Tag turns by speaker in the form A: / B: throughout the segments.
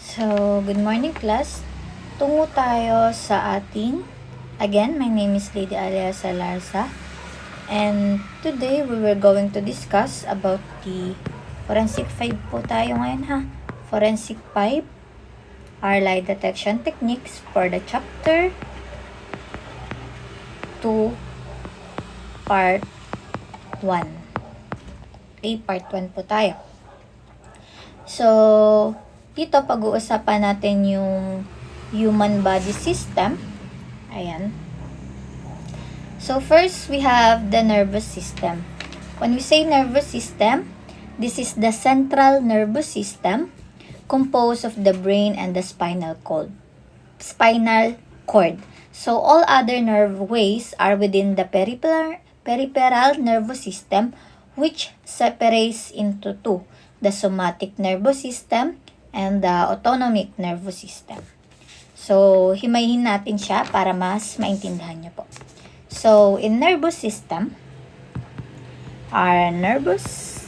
A: So, good morning class. Tungo tayo sa ating, again, my name is Lady Alia Salarza. And today, we were going to discuss about the Forensic 5 po tayo ngayon ha. Forensic 5 are lie detection techniques for the chapter 2 part 1. Okay, part 1 po tayo. So, dito pag-uusapan natin yung human body system. Ayan. So first, we have the nervous system. When we say nervous system, this is the central nervous system composed of the brain and the spinal cord. So all other nerve ways are within the peripheral nervous system, which separates into two: the somatic nervous system and the autonomic nervous system. So, himayin natin siya para mas maintindihan niyo po. So, in nervous system, our nervous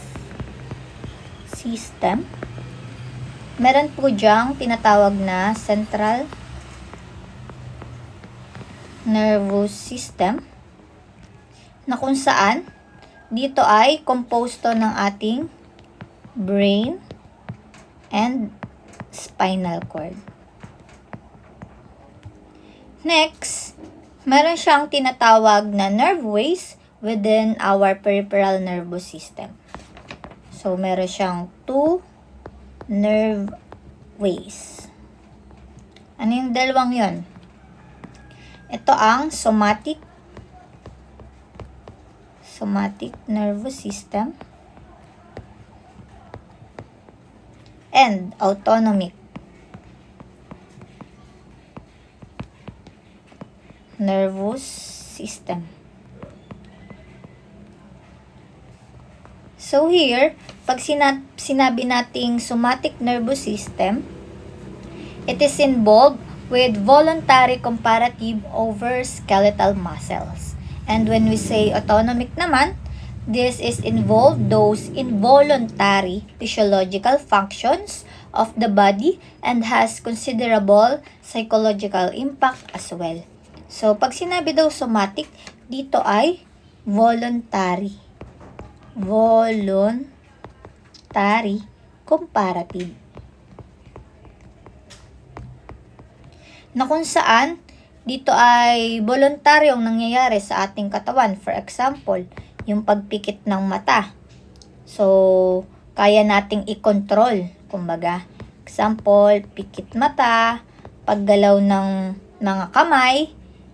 A: system, meron po diyang tinatawag na central nervous system, na kung saan dito ay composed to ng ating brain and spinal cord. Next, meron siyang tinatawag na nerve ways within our peripheral nervous system. So, meron siyang two nerve ways. Ano yung dalawang yon? Ito ang somatic nervous system and autonomic nervous system. So here, pag sinabi nating somatic nervous system, it is involved with voluntary comparative over skeletal muscles. And when we say autonomic naman, this is involved those involuntary physiological functions of the body and has considerable psychological impact as well. So, pag sinabi daw somatic, dito ay voluntary. Voluntary comparative. Na kung saan, dito ay voluntaryong nangyayari sa ating katawan. For example, yung pagpikit ng mata. So, kaya nating i-control. Kumbaga, example, pikit mata, paggalaw ng mga kamay,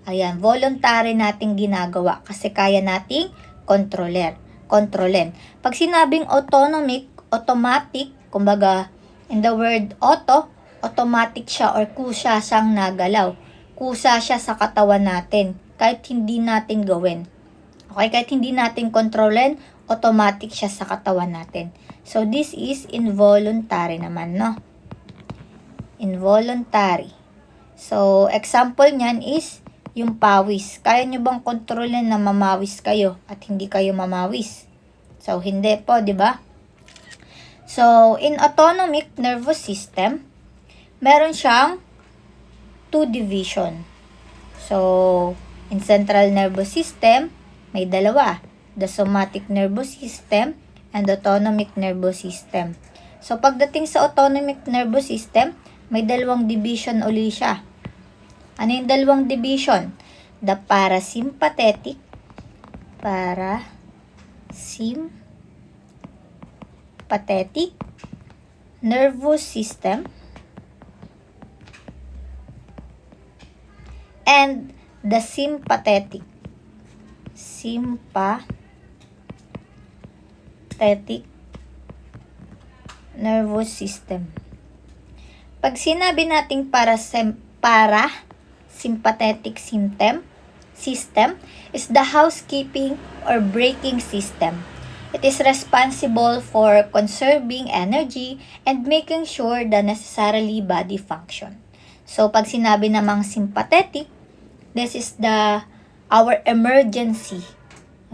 A: ayan, voluntary nating ginagawa kasi kaya nating kontrolin. Pag sinabing automatic, kumbaga, in the word automatic siya or kusa siyang nagalaw. Kusa siya sa katawan natin kahit hindi natin gawin. Okay, kahit hindi natin kontrolin, automatic siya sa katawan natin. So, this is involuntary naman, no? Involuntary. So, example niyan is yung pawis. Kaya nyo bang kontrolin na mamawis kayo at hindi kayo mamawis? So, hindi po, di ba? So, in autonomic nervous system, meron siyang two division. So, in central nervous system, may dalawa. The somatic nervous system and autonomic nervous system. So, pagdating sa autonomic nervous system, may dalawang division uli siya. Ano yung dalawang division? The parasympathetic nervous system and the sympathetic nervous system. Pag sinabi nating parasympathetic system is the housekeeping or braking system. It is responsible for conserving energy and making sure the necessarily body function. So, pag sinabi namang sympathetic, this is our emergency,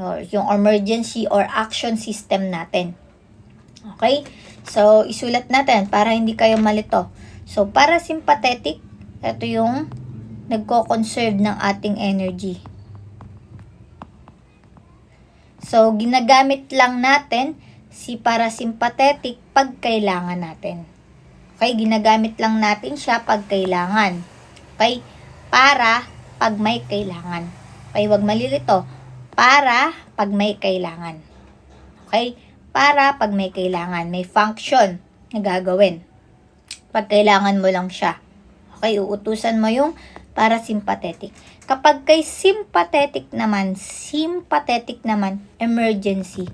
A: or yung emergency or action system natin. Okay? So, isulat natin para hindi kayo malito. So, parasympathetic, ito yung nagko-conserve ng ating energy. So, ginagamit lang natin si parasympathetic pag kailangan natin. Okay, ginagamit lang natin siya pag kailangan. Okay, para pag may kailangan. Okay, wag malilito. Para pag may kailangan. Okay, para pag may kailangan. May function na gagawin. Pag kailangan mo lang siya. Okay, uutusan mo yung parasympathetic. Kapag kay sympathetic naman, emergency.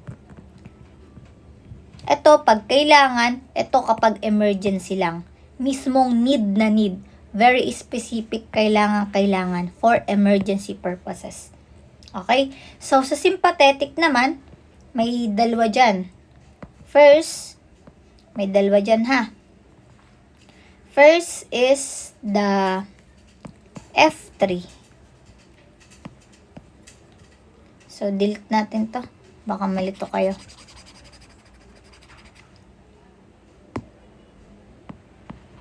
A: Ito, pag kailangan, ito kapag emergency lang. Mismong need na need. Very specific, kailangan for emergency purposes. Okay? So, sa sympathetic naman, may dalawa dyan. First, may dalawa dyan ha. First is the F3. So, delete natin to. Baka malito kayo.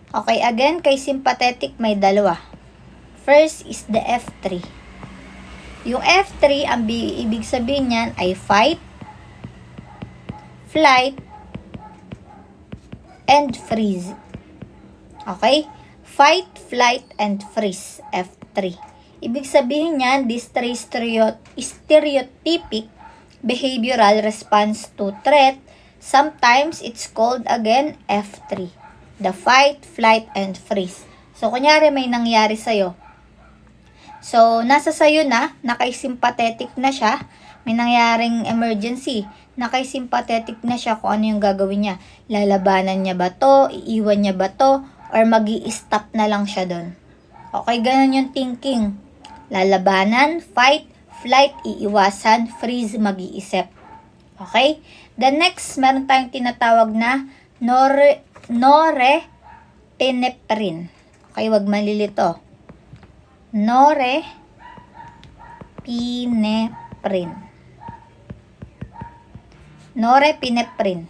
A: Okay, again, kay sympathetic may dalawa. First is the F3. Yung F3, ang ibig sabihin niyan ay fight, flight, and freeze. Okay? Fight, flight, and freeze. F3. Ibig sabihin niyan, this stereotypic behavioral response to threat. Sometimes it's called again F3. The fight, flight, and freeze. So, kunyari may nangyari sa'yo. So, nasa sayo na, nakay-sympathetic na siya, may nangyaring emergency, nakay-sympathetic na siya kung ano yung gagawin niya. Lalabanan niya ba to? Iiwan niya ba to? Or magi-stop na lang siya doon? Okay, ganun yung thinking. Lalabanan, fight, flight, iiwasan, freeze, mag-iisip. Okay? The next, meron tayong tinatawag na norepinephrine. Okay, wag malilito. Norepinephrine. Norepinephrine.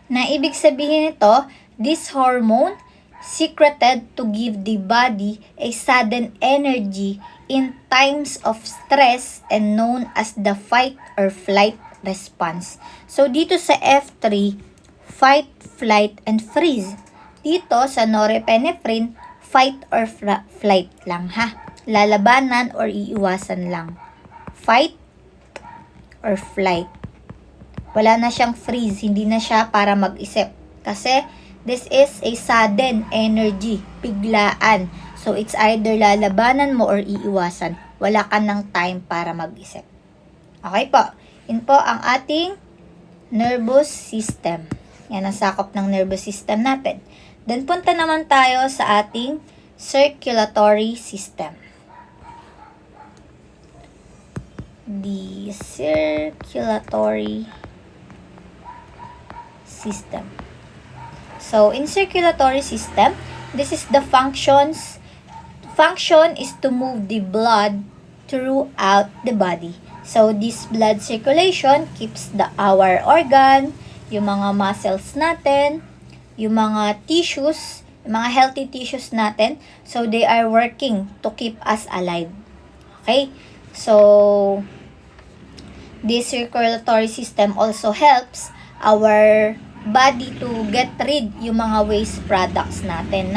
A: Na ibig sabihin nito, this hormone secreted to give the body a sudden energy in times of stress and known as the fight or flight response. So, dito sa F3, fight, flight, and freeze. Dito sa norepinephrine, fight or flight lang ha. Lalabanan or iiwasan lang. Fight or flight. Wala na siyang freeze, hindi na siya para mag-isip. Kasi this is a sudden energy, biglaan. So it's either lalabanan mo or iiwasan. Wala ka ng time para mag-isip. Okay po. Yun po ang ating nervous system. Yan ang sakop ng nervous system natin. Then punta naman tayo sa ating circulatory system. The circulatory system. So, in circulatory system, this is the function is to move the blood throughout the body. So, this blood circulation keeps our organ, yung mga muscles natin, yung mga tissues, yung mga healthy tissues natin. So, they are working to keep us alive. Okay? So, this circulatory system also helps our body to get rid yung mga waste products natin.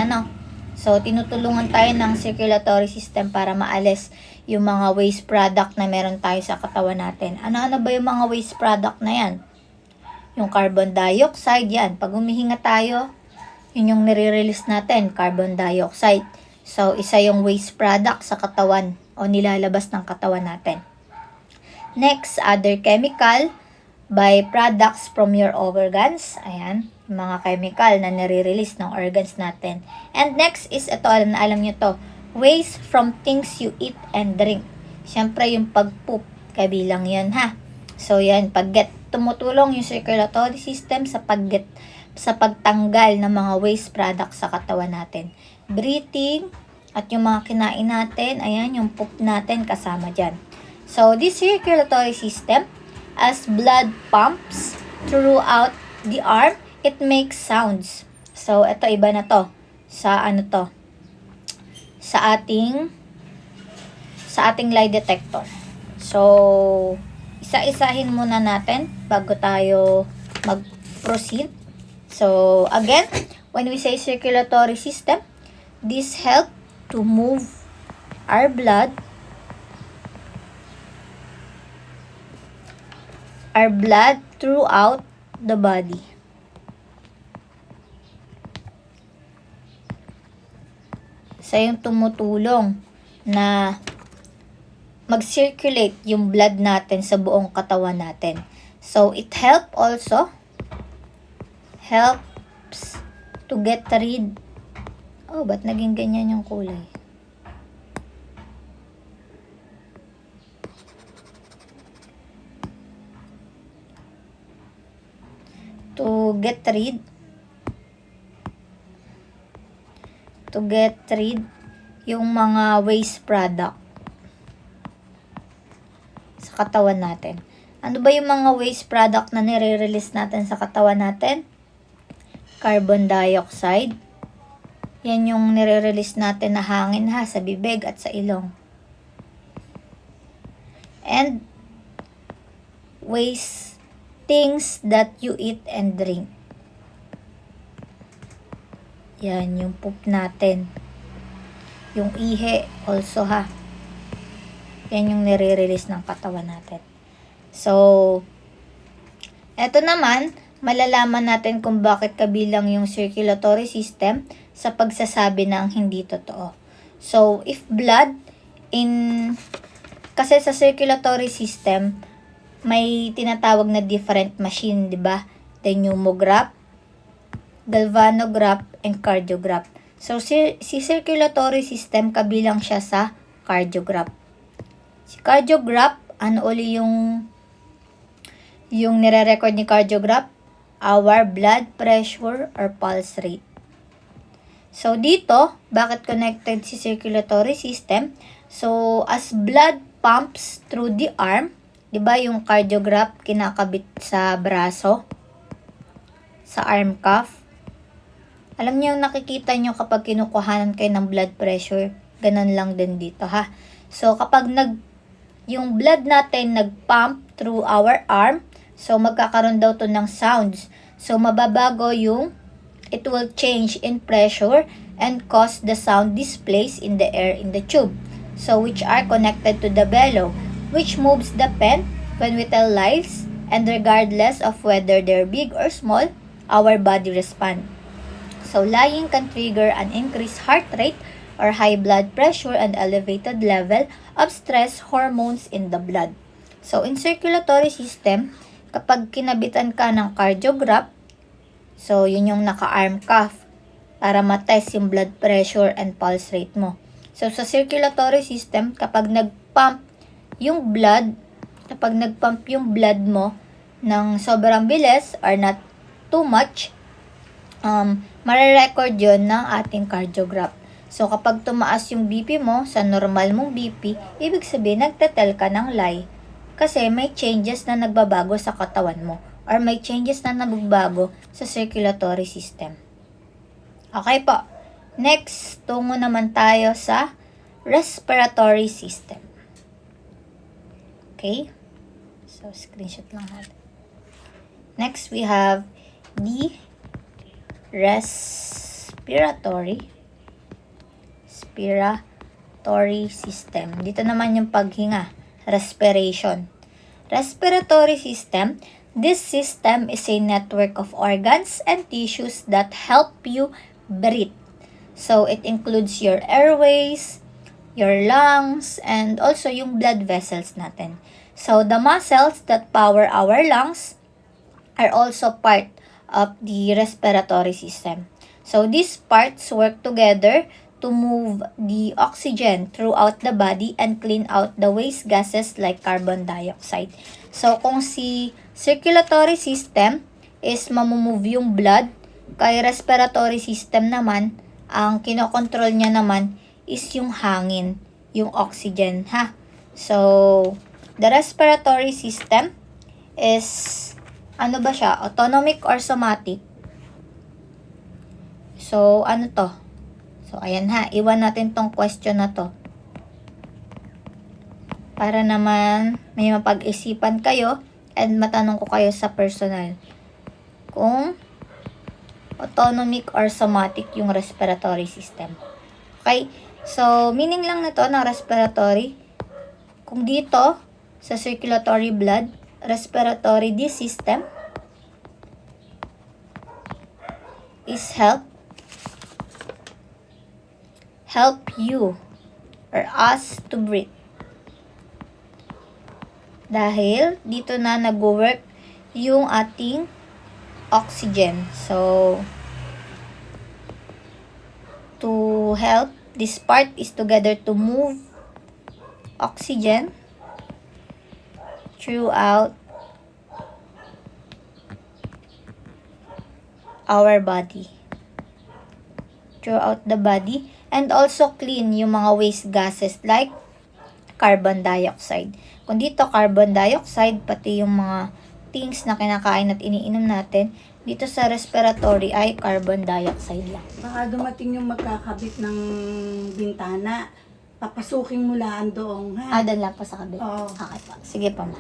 A: So, tinutulungan tayo ng circulatory system para maalis yung mga waste product na meron tayo sa katawan natin. Ano-ano ba yung mga waste product na yan? Yung carbon dioxide, yan. Pag humihinga tayo, yun yung nire-release natin, carbon dioxide. So, isa yung waste product sa katawan o nilalabas ng katawan natin. Next, other chemical byproducts from your organs. Ayan, yung mga chemical na nire-release ng organs natin. And next is, ito, alam nyo to, waste from things you eat and drink. Siyempre, yung pag-poop, kabilang yan ha. So, yan, tumutulong yung circulatory system sa pagtanggal ng mga waste products sa katawan natin. Breathing, at yung mga kinain natin, ayan, yung poop natin kasama dyan. So, this circulatory system, as blood pumps throughout the arm, it makes sounds. So, ito iba na to. Sa ano to? Sa ating lie detector. So, isa-isahin muna natin bago tayo mag-proceed. So, again, when we say circulatory system, this help to move our blood throughout the body. So, yung tumutulong na mag-circulate yung blood natin sa buong katawan natin. So, it helps to get rid. Oh, ba't naging ganyan yung kulay? To get rid yung mga waste product sa katawan natin. Ano ba yung mga waste product na nire-release natin sa katawan natin? Carbon dioxide. Yan yung nire-release natin na hangin sa bibig at sa ilong. And waste things that you eat and drink. Yan, yung poop natin. Yung ihi also Yan yung nire-release ng katawan natin. So, eto naman, malalaman natin kung bakit kabilang yung circulatory system sa pagsasabi ng hindi totoo. So, if blood kasi sa circulatory system, may tinatawag na different machine, di ba? The pneumograph, galvanograph, and cardiograph. So, si circulatory system, kabilang siya sa cardiograph. Si cardiograph, ano uli yung nire-record ni cardiograph? Our blood pressure or pulse rate. So, dito, bakit connected si circulatory system? So, as blood pumps through the arm, di ba yung cardiograph kinakabit sa braso, sa arm cuff? Alam niyo yung nakikita niyo kapag kinukuhanan kayo ng blood pressure, ganun lang din dito So, kapag yung blood natin nag-pump through our arm, so magkakaroon daw to ng sounds. So, mababago it will change in pressure and cause the sound displays in the air in the tube. So, which are connected to the bellow, which moves the pen when we tell lies, and regardless of whether they're big or small, our body responds. So, lying can trigger an increased heart rate or high blood pressure and elevated level of stress hormones in the blood. So, in circulatory system, kapag kinabitan ka ng cardiograph, so, yun yung naka-arm cuff para matest yung blood pressure and pulse rate mo. So, sa circulatory system, kapag nag-pump yung blood mo ng sobrang bilis or not too much, mare-record yun ng ating cardiograph. So, kapag tumaas yung BP mo sa normal mong BP, ibig sabihin nagtetel ka ng lie. Kasi may changes na nagbabago sa katawan mo or may changes na nagbabago sa circulatory system. Okay po. Next, tungo naman tayo sa respiratory system. Okay? So, screenshot lang natin. Next, we have the respiratory system. Dito naman yung paghinga, respiration. Respiratory system, this system is a network of organs and tissues that help you breathe. So, it includes your airways, your lungs, and also yung blood vessels natin. So, the muscles that power our lungs are also part of the respiratory system. So, these parts work together to move the oxygen throughout the body and clean out the waste gases like carbon dioxide. So, kung si circulatory system is mamumove yung blood, kay respiratory system naman, ang kinokontrol niya naman is yung hangin, yung oxygen, So, the respiratory system is, autonomic or somatic? So, ano to? So, ayan ha. Iwan natin tong question na to. Para naman may mapag-isipan kayo and matanong ko kayo sa personal. Kung autonomic or somatic yung respiratory system. Okay? So, meaning lang na to ng respiratory, kung dito, sa circulatory blood, respiratory, this system is help you or us to breathe. Dahil dito na nag-work yung ating oxygen. So, to help, this part is together to move oxygen throughout our body. Throughout the body. And also clean yung mga waste gases like carbon dioxide. Kung dito carbon dioxide, pati yung mga things na kinakain at iniinom natin, dito sa respiratory ay carbon dioxide lang.
B: Baka dumating yung magkakabit ng bintana, papasukin mo lang doon, ha?
A: Doon lang po sa kabila.
B: Oo.
A: Okay po. Sige pa ma.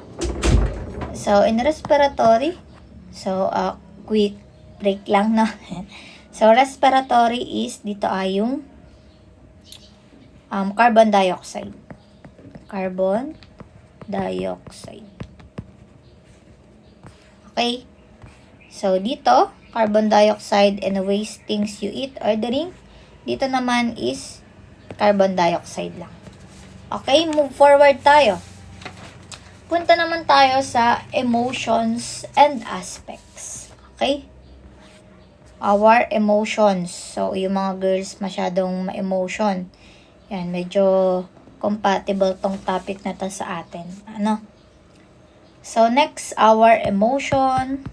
A: So, in respiratory, so, quick break lang, no? So, respiratory is, dito ay yung carbon dioxide. Carbon dioxide. Okay? So, dito, carbon dioxide and waste things you eat or drink. Dito naman is carbon dioxide lang. Okay? Move forward tayo. Punta naman tayo sa emotions and aspects. Okay? Our emotions. So, yung mga girls masyadong ma-emotion. Yan, medyo compatible tong topic na to sa atin. Ano? So, next, our emotion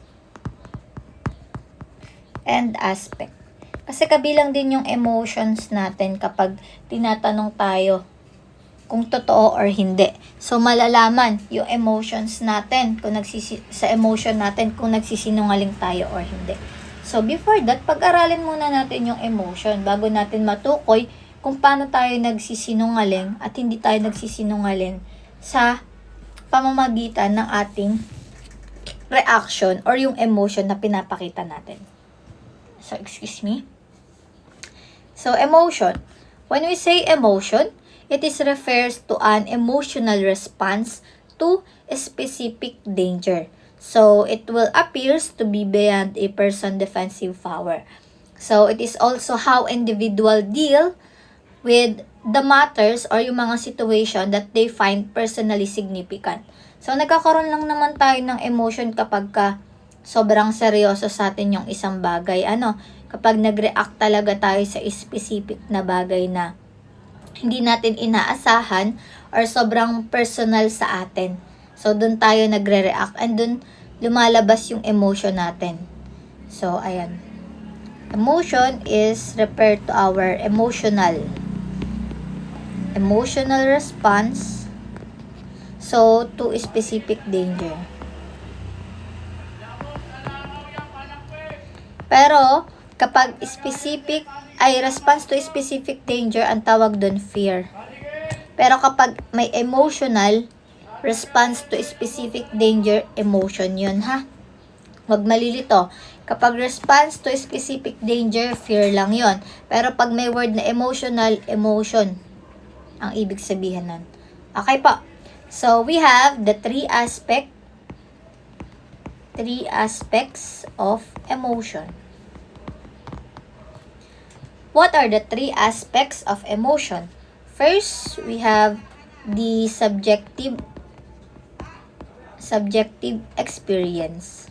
A: and aspect. Kasi kabilang din yung emotions natin kapag tinatanong tayo kung totoo or hindi. So, malalaman yung emotions natin kung sa emotion natin kung nagsisinungaling tayo or hindi. So, before that, pag-aralin muna natin yung emotion bago natin matukoy kung paano tayo nagsisinungaling at hindi tayo nagsisinungaling sa pamamagitan ng ating reaction or yung emotion na pinapakita natin. So, excuse me. So, emotion. When we say emotion, it is refers to an emotional response to a specific danger. So, it will appears to be beyond a person's defensive power. So, it is also how individual deal with the matters or yung mga situation that they find personally significant. So, nagkakaroon lang naman tayo ng emotion kapag sobrang seryoso sa atin yung isang bagay. Kapag nag-react talaga tayo sa specific na bagay na hindi natin inaasahan or sobrang personal sa atin. So, dun tayo nagre-react and dun lumalabas yung emotion natin. So, ayan. Emotion is referred to our emotional response to a specific danger. Pero, kapag specific ay response to a specific danger, ang tawag doon fear. Pero kapag may emotional response to a specific danger, emotion yun, ha? Huwag malilito. Kapag response to a specific danger, fear lang yun. Pero pag may word na emotional, emotion ang ibig sabihin nun. Okay po. So, we have the three aspects of emotion. What are the three aspects of emotion? First, we have the subjective experience.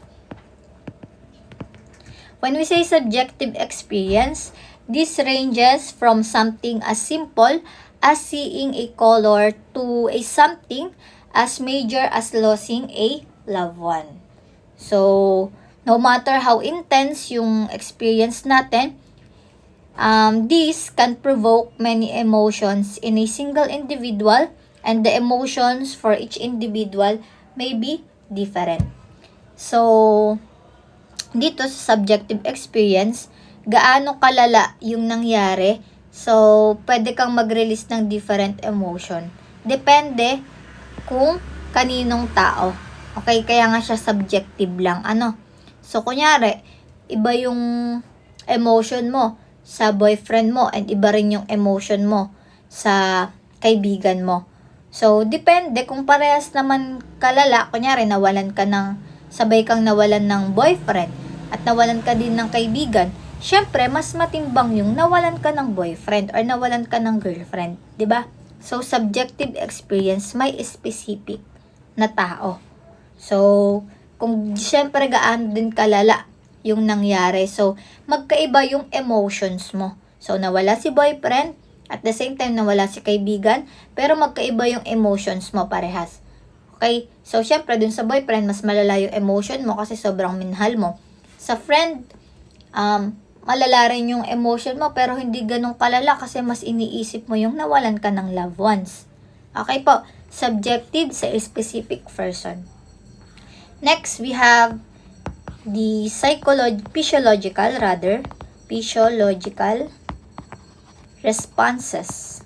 A: When we say subjective experience, this ranges from something as simple as seeing a color to a something as major as losing a loved one. So, no matter how intense yung experience natin, this can provoke many emotions in a single individual, and the emotions for each individual may be different. So, dito sa subjective experience, gaano kalala yung nangyari. So, pwede kang mag-release ng different emotion. Depende kung kaninong tao. Okay, kaya nga siya subjective lang. So, kunyari, iba yung emotion mo sa boyfriend mo and iba rin yung emotion mo sa kaibigan mo. So, depende kung parehas naman kalala, kunyari sabay kang nawalan ng boyfriend at nawalan ka din ng kaibigan, syempre mas matimbang yung nawalan ka ng boyfriend or nawalan ka ng girlfriend, 'di ba? So, subjective experience may specific na tao. So, kung syempre gaano din kalala yung nangyari. So, magkaiba yung emotions mo. So, nawala si boyfriend, at the same time nawala si kaibigan, pero magkaiba yung emotions mo parehas. Okay? So, syempre dun sa boyfriend, mas malala yung emotion mo kasi sobrang minahal mo. Sa friend, malala rin yung emotion mo pero hindi ganun kalala kasi mas iniisip mo yung nawalan ka ng loved ones. Okay po? Subjective sa specific person. Next, we have the physiological responses.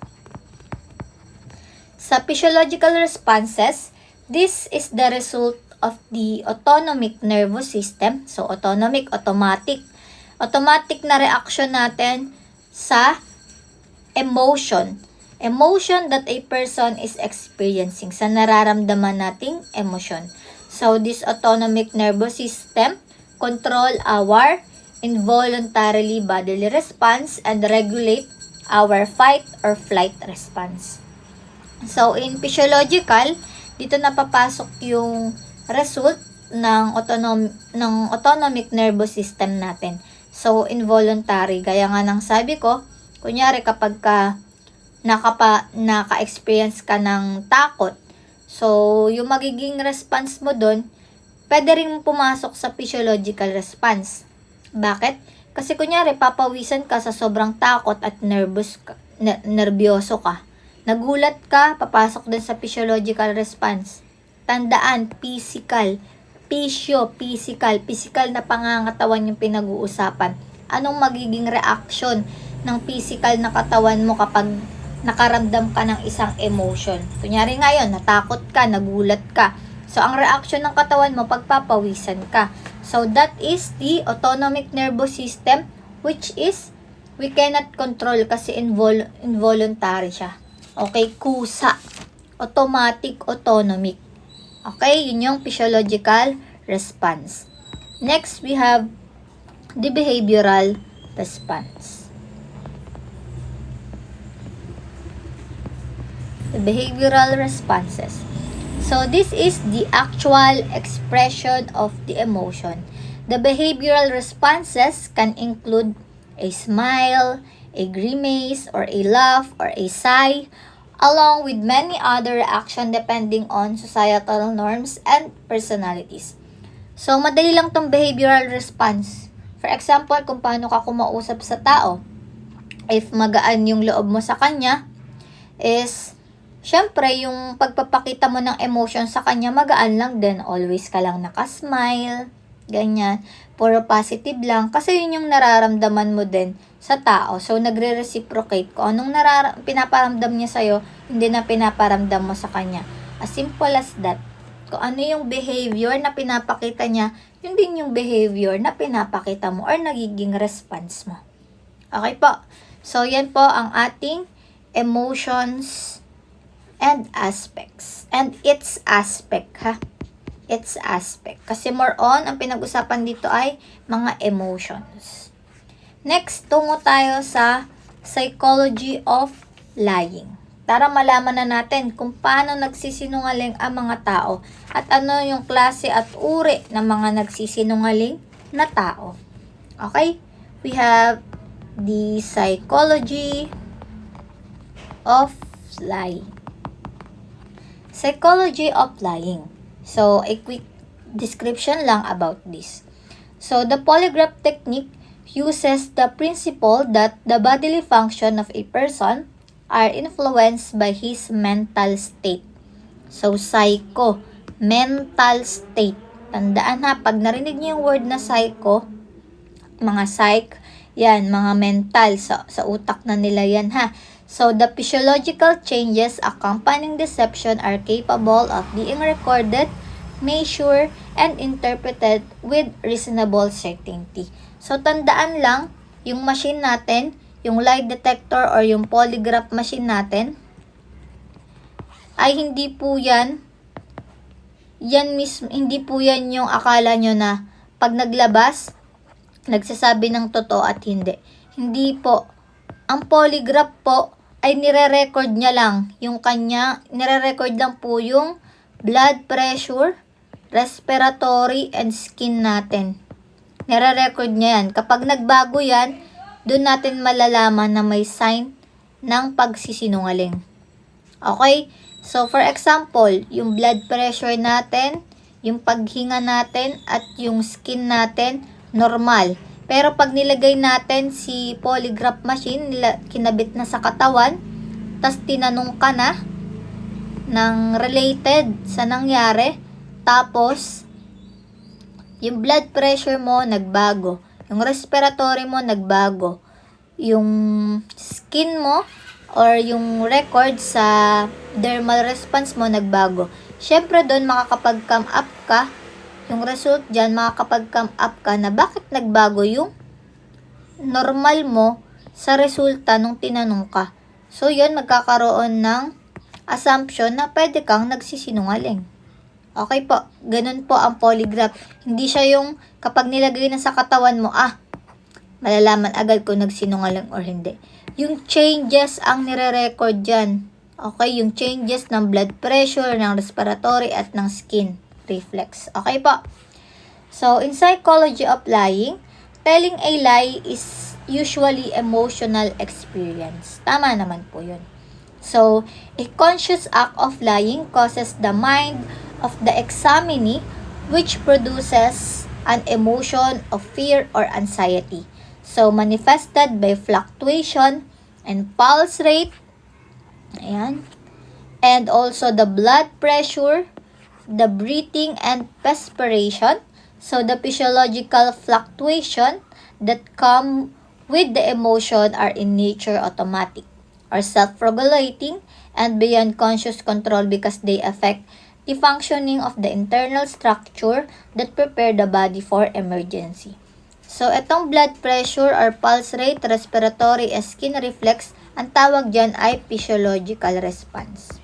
A: Sa physiological responses, this is the result of the autonomic nervous system. So, autonomic na reaction natin sa emotion. Emotion that a person is experiencing, sa nararamdaman nating emosyon. So, this autonomic nervous system control our involuntarily bodily response and regulate our fight or flight response. So, in physiological, dito napapasok yung result ng autonomic nervous system natin. So, involuntary. Gaya nga ng sabi ko, kunyari kapag naka-experience ka ng takot, so, yung magiging response mo doon, pwede rin pumasok sa physiological response. Bakit? Kasi kunyari, papawisan ka sa sobrang takot at nervyoso ka. Nagulat ka, papasok din sa physiological response. Tandaan, physical na pangangatawan yung pinag-uusapan. Anong magiging reaction ng physical na katawan mo kapag nakaramdam ka ng isang emotion? Kunyari ngayon, natakot ka, nagulat ka. So, ang reaction ng katawan mo, pagpapawisan ka. So, that is the autonomic nervous system, which is, we cannot control kasi involuntary siya. Okay, kusa. Autonomic. Okay, yun yung physiological response. Next, we have the behavioral response. The behavioral responses. So, this is the actual expression of the emotion. The behavioral responses can include a smile, a grimace, or a laugh, or a sigh, along with many other reactions depending on societal norms and personalities. So, madali lang tong behavioral response. For example, kung paano ka kumausap sa tao. If magaan yung loob mo sa kanya, is syempre, yung pagpapakita mo ng emotion sa kanya, magaan lang din. Always ka lang nakasmile, ganyan. Puro positive lang. Kasi yun yung nararamdaman mo din sa tao. So, nagre-reciprocate ko. Anong pinaparamdam niya sa'yo, hindi na pinaparamdam mo sa kanya. As simple as that. Kung ano yung behavior na pinapakita niya, yun din yung behavior na pinapakita mo or nagiging response mo. Okay po. So, yan po ang ating emotions and aspects. And its aspect, ha? Its aspect. Kasi more on, ang pinag-usapan dito ay mga emotions. Next, tungo tayo sa psychology of lying. Para malaman na natin kung paano nagsisinungaling ang mga tao at ano yung klase at uri ng mga nagsisinungaling na tao. Okay? We have the psychology of lying. Psychology of lying. So, a quick description lang about this. So, the polygraph technique uses the principle that the bodily function of a person are influenced by his mental state. So, mental state. Tandaan ha, pag narinig niyo yung word na psycho, mga psych, Yan, mga mental. Sa utak na nila yan, ha. So, the physiological changes accompanying deception are capable of being recorded, measured, and interpreted with reasonable certainty. So, tandaan lang, yung machine natin, yung lie detector or yung polygraph machine natin, ay hindi po yan mismo, hindi po yan yung akala nyo na pag naglabas, nagsasabi ng totoo at hindi. Hindi po. Ang polygraph po ay nire-record niya lang yung nire-record lang po yung blood pressure, respiratory, and skin natin. Nire-record niya yan. Kapag nagbago yan, doon natin malalaman na may sign ng pagsisinungaling. Okay? So, for example, yung blood pressure natin, yung paghinga natin, at yung skin natin, normal. Pero pag nilagay natin si polygraph machine, kinabit na sa katawan, tas tinanong ka na ng related sa nangyari, tapos yung blood pressure mo nagbago, yung respiratory mo nagbago, yung skin mo or yung record sa dermal response mo nagbago. Syempre doon makakapag-come up ka, yung result dyan, makakapag-come up ka na bakit nagbago yung normal mo sa resulta nung tinanong ka. So, yun, magkakaroon ng assumption na pwede kang nagsisinungaling. Okay po, ganun po ang polygraph. Hindi siya yung kapag nilagay na sa katawan mo, malalaman agad kung nagsinungaling or hindi. Yung changes ang nire-record dyan. Okay, yung changes ng blood pressure, ng respiratory, at ng skin reflex. Okay po. So, in psychology of lying, telling a lie is usually emotional experience. Tama naman po yun. So, a conscious act of lying causes the mind of the examinee which produces an emotion of fear or anxiety. So, manifested by fluctuation and pulse rate. Ayan. And also the blood pressure, the breathing and perspiration. So, the physiological fluctuation that come with the emotion are in nature automatic or self-regulating and beyond conscious control because they affect the functioning of the internal structure that prepare the body for emergency. So, itong blood pressure or pulse rate, respiratory, and skin reflex, ang tawag dyan ay physiological response.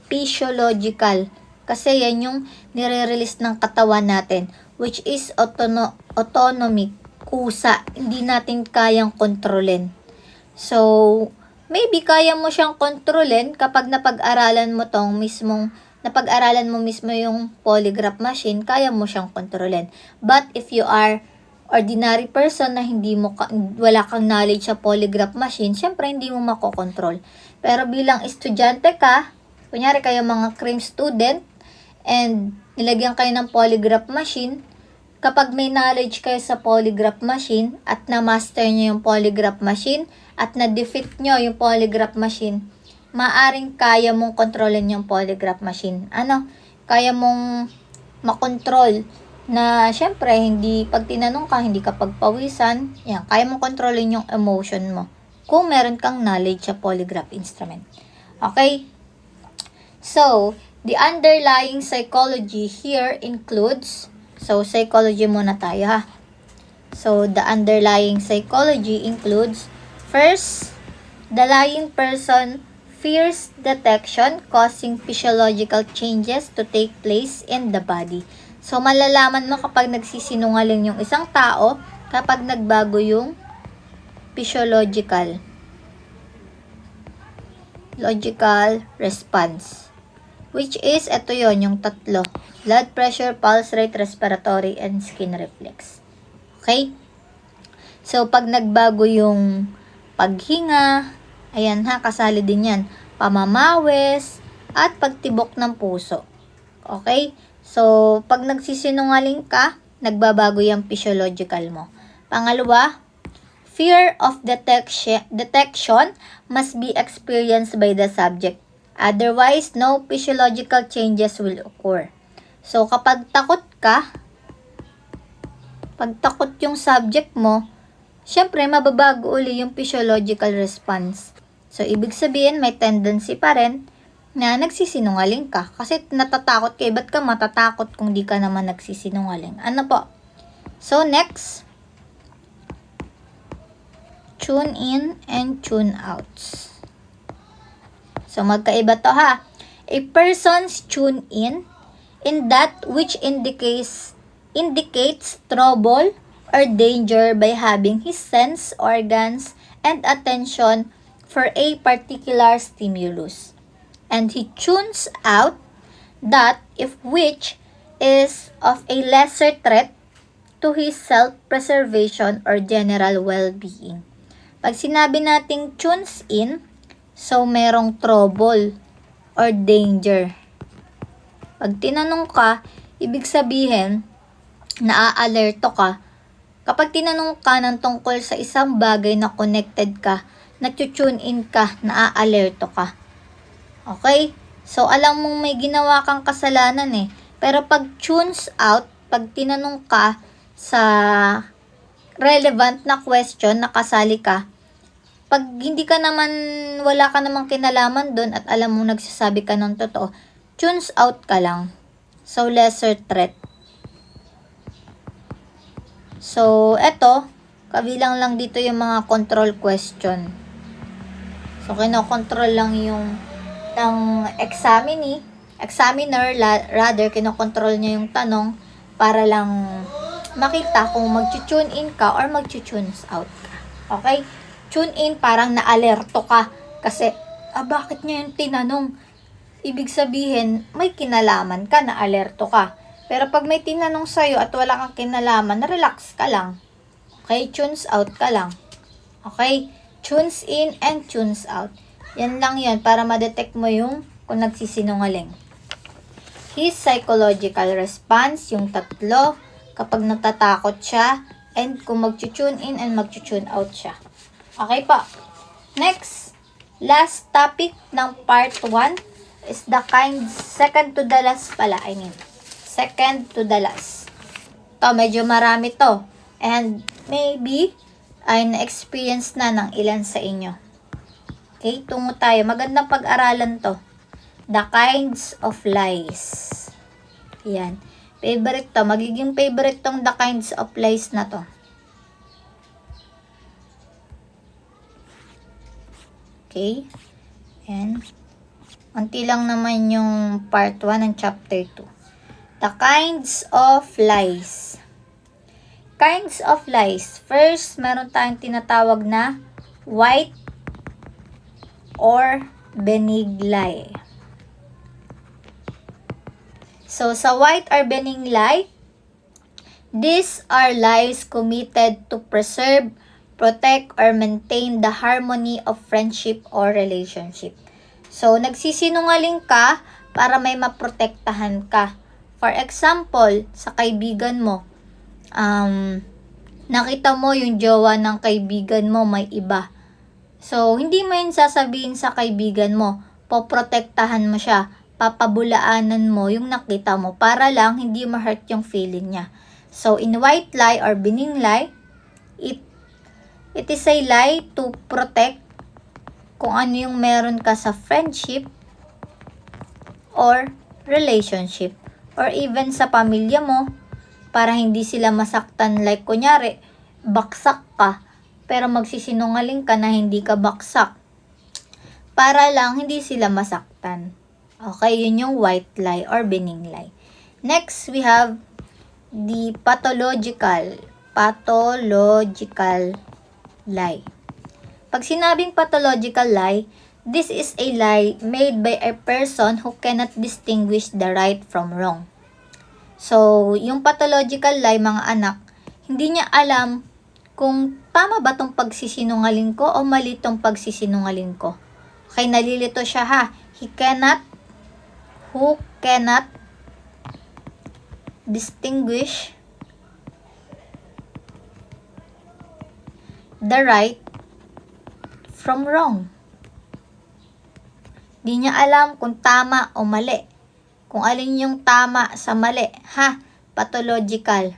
A: Physiological. Kasi yan yung nire-release ng katawan natin, which is autonomic, kusa. Hindi natin kayang kontrolin. So, maybe kaya mo siyang kontrolin kapag napag-aralan mo mismo yung polygraph machine, kaya mo siyang kontrolin. But if you are ordinary person na wala kang knowledge sa polygraph machine, syempre hindi mo makokontrol. Pero bilang estudyante ka, kunyari kayo mga cream student, and nilagyan kayo ng polygraph machine, kapag may knowledge kayo sa polygraph machine, at na-master nyo yung polygraph machine, at na-defeat nyo yung polygraph machine, maaring kaya mong kontrolin yung polygraph machine. Kaya mong makontrol na syempre, pag tinanong ka, hindi ka pagpawisan, yan, kaya mong kontrolin yung emotion mo kung meron kang knowledge sa polygraph instrument. Okay? So, the underlying psychology here includes, so psychology muna tayo ha. So, the underlying psychology includes, first, the lying person fears detection causing physiological changes to take place in the body. So, malalaman mo kapag nagsisinungaling yung isang tao kapag nagbago yung physiological response. Which is, ito yon yung tatlo. Blood pressure, pulse rate, respiratory, and skin reflex. Okay? So, pag nagbago yung paghinga, ayan ha, kasali din yan. Pamamawis, at pagtibok ng puso. Okay? So, pag nagsisinungaling ka, nagbabago yung physiological mo. Pangalawa, fear of detection must be experienced by the subject. Otherwise, no physiological changes will occur. So, kapag takot ka, pag takot yung subject mo, syempre, mababago uli yung physiological response. So, ibig sabihin, may tendency pa rin na nagsisinungaling ka. Kasi natatakot ka, ba't ka matatakot kung di ka naman nagsisinungaling? Ano po? So, next, tune in and tune out. So, magkaiba to ha. A person's tune in that which indicates trouble or danger by having his sense organs and attention for a particular stimulus. And he tunes out that if which is of a lesser threat to his self-preservation or general well-being. Pag sinabi nating tunes in, so merong trouble or danger. Pag tinanong ka, ibig sabihin, naaalerto ka. Kapag tinanong ka ng tungkol sa isang bagay na connected ka, nag-tune in ka, naaalerto ka. Okay? So, alam mong may ginawa kang kasalanan eh. Pero pag tunes out, pag tinanong ka sa relevant na question, nakasali ka, pag hindi ka naman, wala ka namang kinalaman doon at alam mo nagsasabi ka ng totoo, tunes out ka lang. So, lesser threat. So, eto, kabilang lang dito yung mga control question. So, kinokontrol lang yung ng examiner, rather, kinokontrol niya yung tanong para lang makita kung mag-tune in ka or mag-tune out ka. Okay? Tune in, parang naalerto ka. Kasi, bakit niya yung tinanong? Ibig sabihin, may kinalaman ka, naalerto ka. Pero pag may tinanong sa'yo at wala kang kinalaman, relax ka lang. Okay? Tunes out ka lang. Okay? Tunes in and tunes out. Yan lang yun para ma-detect mo yung kung nagsisinungaling. His psychological response, yung tatlo, kapag natatakot siya, and kung mag-tune in and mag-tune out siya. Okay po. Next, last topic ng part 1 is the second to the last pala. Second to the last. To, medyo marami to. And maybe, ay na-experience na ng ilan sa inyo. Okay, tungo tayo. Magandang pag-aralan to. The kinds of lies. Yan. Favorite to. Magiging favorite tong the kinds of lies na to. Okay. And, unti lang naman yung part 1 ng chapter 2. The kinds of lies. Kinds of lies. First, meron tayong tinatawag na white or benign lie. So, sa white or benign lie, these are lies committed to preserve, protect, or maintain the harmony of friendship or relationship. So, nagsisinungaling ka para may maprotektahan ka. For example, sa kaibigan mo, nakita mo yung jowa ng kaibigan mo may iba. So, hindi mo yun sasabihin sa kaibigan mo. Poprotektahan mo siya. Papabulaanan mo yung nakita mo para lang hindi ma-hurt yung feeling niya. So, in white lie or benign lie, it is a lie to protect kung ano yung meron ka sa friendship or relationship or even sa pamilya mo para hindi sila masaktan. Like, kunyari, baksak ka pero magsisinungaling ka na hindi ka baksak para lang hindi sila masaktan. Okay, yun yung white lie or benign lie. Next, we have the pathological lie. Pag sinabing pathological lie, this is a lie made by a person who cannot distinguish the right from wrong. So, yung pathological lie, mga anak, hindi niya alam kung tama ba tong pagsisinungaling ko o mali tong pagsisinungaling ko. Okay, nalilito siya ha. Who cannot distinguish the right from wrong. Di niya alam kung tama o mali. kung alin yung tama sa mali, ha? Pathological.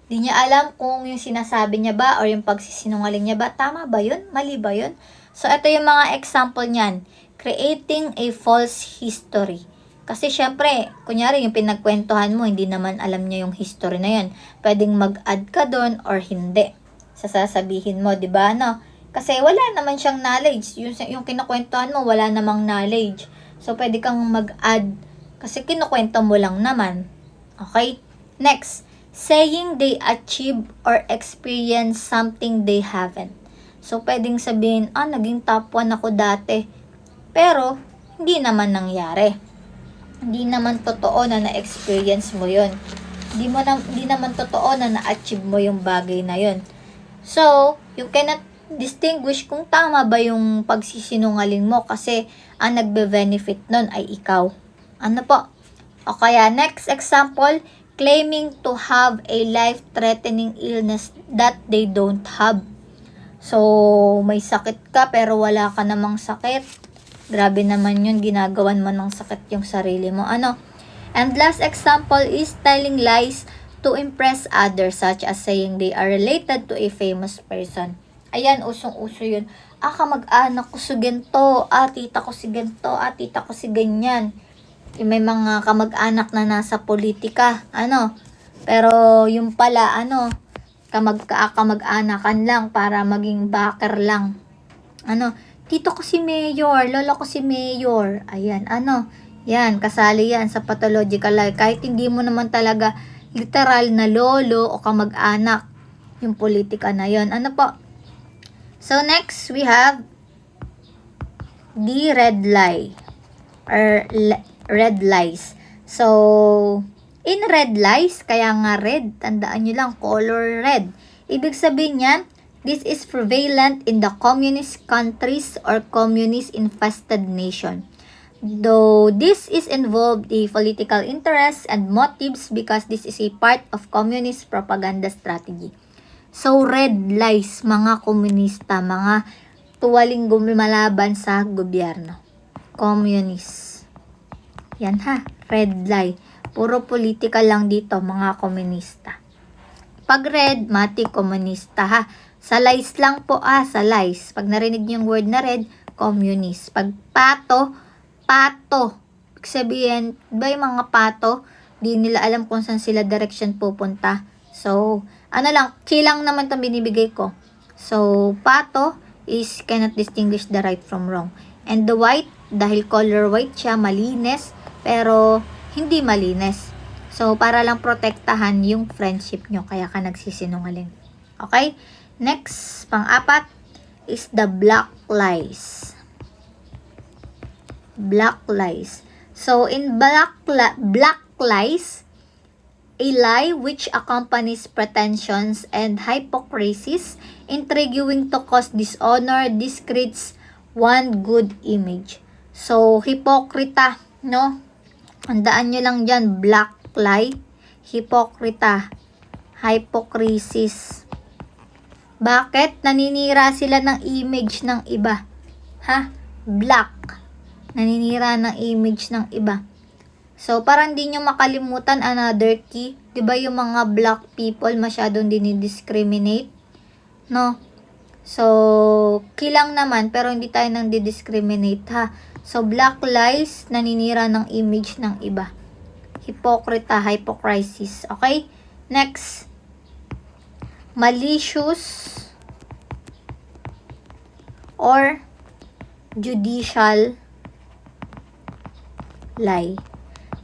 A: Di niya alam kung yung sinasabi niya ba or yung pagsisinungaling niya ba, tama ba yun? Mali ba yun? So, ito yung mga example niyan. Creating a false history. Kasi syempre, kunyari yung pinagkwentuhan mo, hindi naman alam niya yung history na yun. Pwedeng mag-add ka doon or hindi. Sasabihin mo, di ba? No? Kasi wala naman siyang knowledge. Yung kinakwentuhan mo, wala namang knowledge. So, pwede kang mag-add kasi kinukwento mo lang naman. Okay? Next, saying they achieve or experience something they haven't. So, pwedeng sabihin, naging top 1 ako dati. Pero, hindi naman nangyari. Hindi naman totoo na na-experience mo yun. Hindi naman totoo na na-achieve mo yung bagay na yun. So, you cannot distinguish kung tama ba yung pagsisinungaling mo kasi ang nagbe-benefit nun ay ikaw. Ano po? O kaya, next example, claiming to have a life-threatening illness that they don't have. So, may sakit ka pero wala ka namang sakit. Grabe naman yun, ginagawan mo ng sakit yung sarili mo. Ano? And last example is telling lies to impress others, such as saying they are related to a famous person. Ayan, usong-uso yun. Kamag-anak ko si ganito, tita ko si ganito, tita ko si ganyan. Yung may mga kamag-anak na nasa politika, pero yung pala, kamag-anakan lang para maging backer lang. Tito ko si mayor, lolo ko si mayor. Ayan, yan, kasali yan sa pathological lie. Kahit hindi mo naman talaga literal na lolo o kamag-anak yung politika na yon. Ano po? So, next, we have the red lie or red lies. So, in red lies, kaya nga red, tandaan nyo lang, color red. Ibig sabihin niyan, this is prevalent in the communist countries or communist-infested nation. Though this is involved in political interests and motives because this is a part of communist propaganda strategy. So, red lies, mga komunista, mga tuwaling gumalaban sa gobyerno. Communist. Yan ha, red lie. Puro political lang dito, mga komunista. Pag red, mati komunista ha. Sa lies lang po sa lies. Pag narinig niyo yung word na red, communist. Pag pato. Ibig sabihin, ba yung mga pato, di nila alam kung saan sila direction pupunta. So, kilang naman itong binibigay ko. So, pato is cannot distinguish the right from wrong. And the white, dahil color white siya, malinis, pero hindi malinis. So, para lang protektahan yung friendship nyo, kaya ka nagsisinungaling. Okay? Next, pang-apat, is the black lies. Black lies. So, in black lies, a lie which accompanies pretensions and hypocrisies, intriguing to cause dishonor, discredits one good image. So, hipokrita, no? Handaan nyo lang dyan, black lie, hipokrita, hypocrisis. Bakit? Naninira sila ng image ng iba. Black. Naninira ng image ng iba. So, parang di nyo makalimutan another key. Diba yung mga black people masyadong dinidiscriminate? No? So, kilang naman, pero hindi tayo nang didiscriminate ha. So, black lies, naninira ng image ng iba. Hipokrita, hypocrisy. Okay? Next. Malicious or judicial lie.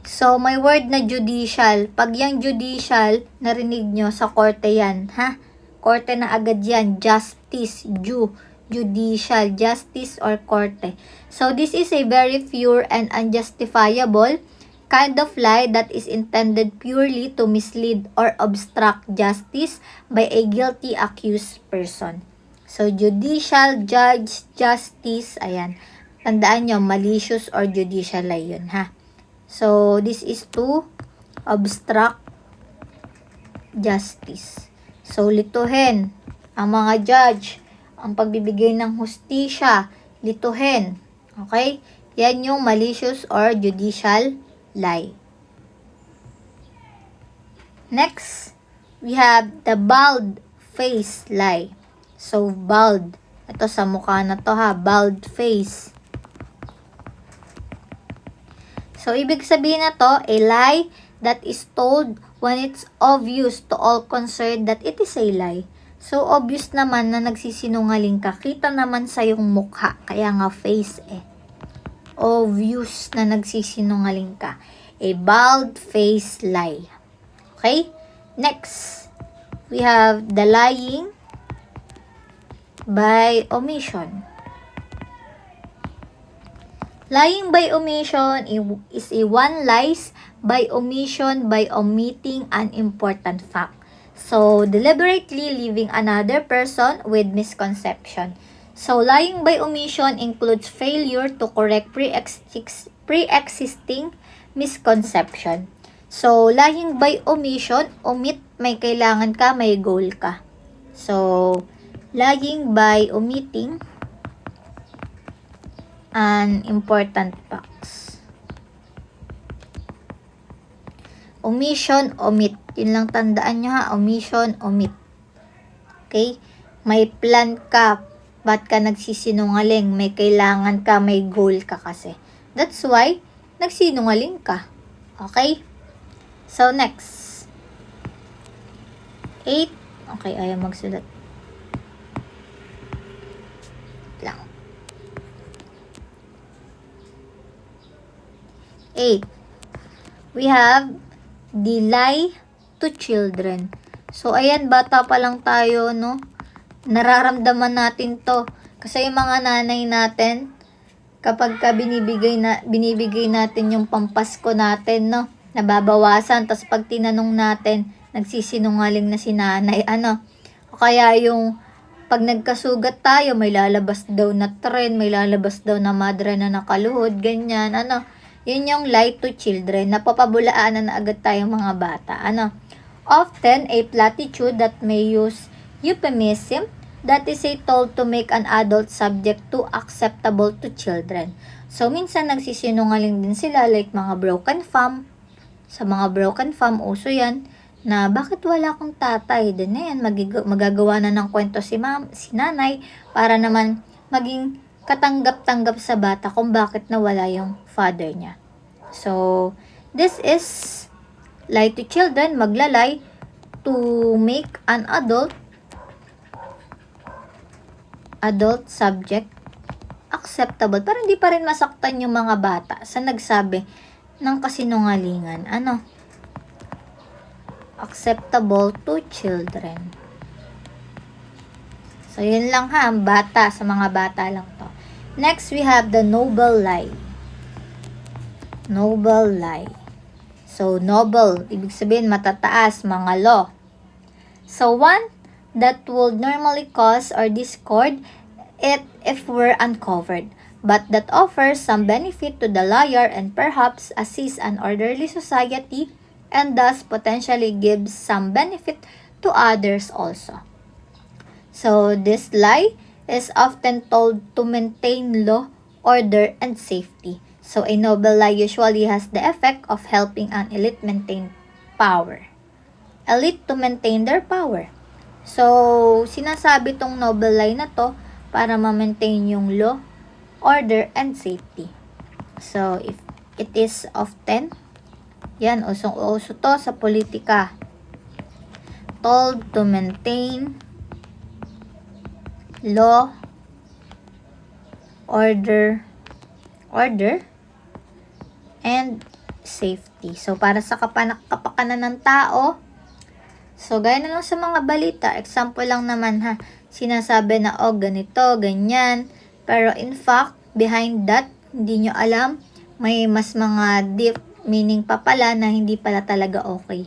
A: So, may word na judicial. Pag yung judicial, narinig nyo sa korte yan, ha? Korte na agad yan. Justice, judicial, justice or korte. So, this is a very pure and unjustifiable kind of lie that is intended purely to mislead or obstruct justice by a guilty accused person. So, judicial, judge, justice, ayan. Tandaan nyo, malicious or judicial lie yun, ha? So, this is to obstruct justice. So, lituhin ang mga judge, ang pagbibigay ng hustisya, lituhin. Okay? Yan yung malicious or judicial lie. Next, we have the bald-faced lie. So, bald. Ito sa mukha na to ha, bald face. So, ibig sabihin na to, a lie that is told when it's obvious to all concerned that it is a lie. So, obvious naman na nagsisinungaling ka. Kita naman sa yung mukha, kaya nga face eh. Obvious na nagsisinungaling ka. A bald-faced lie. Okay? Next, we have the lying by omission. Lying by omission is a one lies by omission by omitting an important fact. So, deliberately leaving another person with misconception. So, lying by omission includes failure to correct pre-existing misconception. So, lying by omission, omit, may kailangan ka, may goal ka. So, lying by omitting an important facts. Omission, omit. Yun lang tandaan nyo ha. Omission, omit. Okay? May plan ka. Ba't ka nagsisinungaling? May kailangan ka, may goal ka kasi. That's why, nagsinungaling ka. Okay? So, next. 8. Okay, ayaw magsulat. Lang. 8. We have the lie to children. So, ayan, bata pa lang tayo, no? Nararamdaman natin to. Kasi yung mga nanay natin, kapag ka binibigay natin yung pampasko natin, no? Nababawasan. Tapos pag tinanong natin, nagsisinungaling na si nanay. O kaya yung pag nagkasugat tayo, may lalabas daw na tren, may lalabas daw na madre na nakaluhod, ganyan. Yun yung lie to children. Napapabulaanan na agad tayong mga bata. Often, a platitude that may use euphemism that is a told to make an adult subject to acceptable to children. So, minsan nagsisinungaling din sila like mga broken fam. Sa mga broken fam, uso yan, na bakit wala akong tatay? Then yan, magagawa na ng kwento si nanay para naman maging katanggap-tanggap sa bata kung bakit nawala yung father niya. So, this is lie to children, maglalay to make an adult subject acceptable. Pero hindi pa rin masaktan yung mga bata sa nagsabi ng kasinungalingan. Acceptable to children. So, yun lang ha, ang bata, sa mga bata lang to. Next, we have the noble lie. Noble lie. So, noble, ibig sabihin matataas, mga law. So, one that would normally cause or discord it if were uncovered, but that offers some benefit to the liar and perhaps assists an orderly society and thus potentially gives some benefit to others also. So, this lie is often told to maintain law, order, and safety. So, a noble lie usually has the effect of helping an elite maintain power. Elite to maintain their power. So, sinasabi tong noble lie na to para ma-maintain yung law, order, and safety. So, if it is often, yan, usong-uso to sa politika. Told to maintain law, order, and safety. So, para sa kapakanan ng tao, so, gaya na lang sa mga balita, example lang naman ha, sinasabi na, ganito, ganyan, pero in fact, behind that, hindi nyo alam, may mas mga deep meaning pa pala na hindi pala talaga okay.